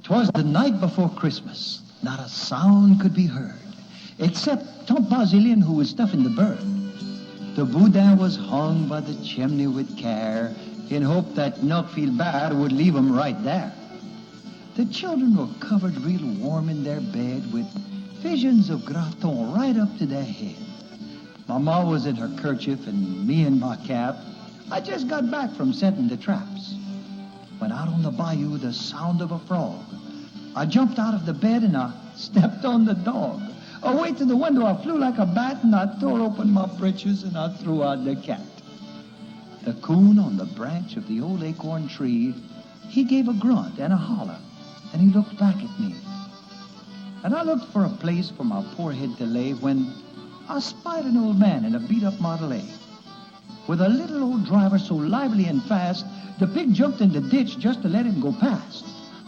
'Twas the night before Christmas. Not a sound could be heard, except Tom Basilien, who was stuffing the bird. The boudin was hung by the chimney with care, in hope that not feel bad would leave 'em right there. The children were covered real warm in their bed with visions of gratin right up to their head. Mama was in her kerchief and me in my cap. I just got back from setting the traps. When out on the bayou, the sound of a frog. I jumped out of the bed and I stepped on the dog. Away to the window I flew like a bat and I tore open my breeches and I threw out the cat. The coon on the branch of the old acorn tree, he gave a grunt and a holler and he looked back at me. And I looked for a place for my poor head to lay when I spied an old man in a beat-up Model A. With a little old driver so lively and fast, the pig jumped in the ditch just to let him go past.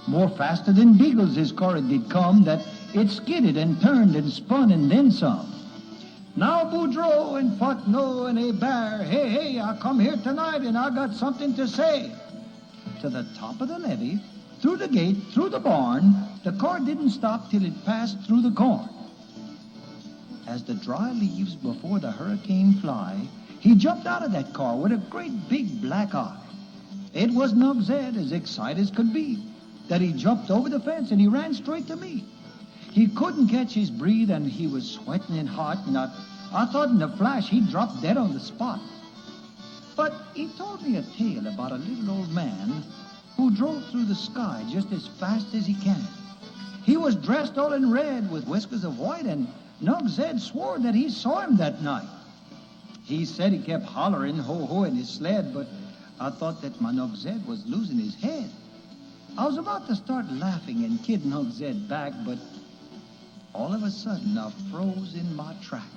More faster than beagles his car it did come, that it skidded and turned and spun and then some. Now Boudreaux and Fontenot and Hébert, hey, hey, I come here tonight and I got something to say. To the top of the levee, through the gate, through the barn, the car didn't stop till it passed through the corn. As the dry leaves before the hurricane fly, he jumped out of that car with a great big black eye. It was Nug Zed, as excited as could be, that he jumped over the fence and he ran straight to me. He couldn't catch his breath and he was sweating and hot, and I thought in a flash he'd drop dead on the spot. But he told me a tale about a little old man who drove through the sky just as fast as he can. He was dressed all in red with whiskers of white, and Nug Zed swore that he saw him that night. He said he kept hollering ho-ho in his sled, but I thought that my Nug Zed was losing his head. I was about to start laughing and kid Nug Zed back, but all of a sudden I froze in my track.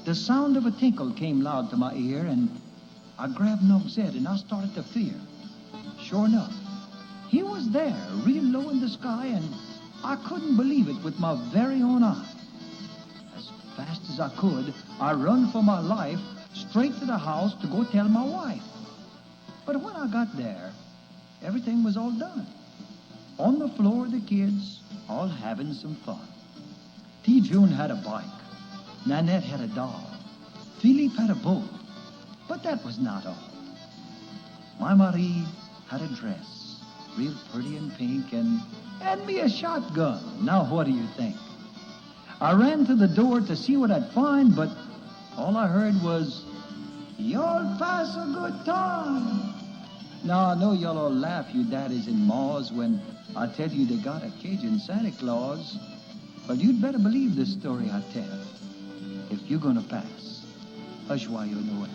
The sound of a tinkle came loud to my ear, and I grabbed Nug Zed and I started to fear. Sure enough, he was there, real low in the sky, and I couldn't believe it with my very own eye. As fast as I could, I run for my life straight to the house to go tell my wife. But when I got there, everything was all done. On the floor, the kids all having some fun. T-June had a bike. Nanette had a doll. Philippe had a boat. But that was not all. My Marie had a dress, real pretty and pink, and me a shotgun. Now, what do you think? I ran to the door to see what I'd find, but all I heard was, "Y'all pass a good time." Now, I know y'all all laugh, you daddies and maws, when I tell you they got a Cajun Santa Claus. But you'd better believe this story I tell, if you're gonna pass a joyeux Noël.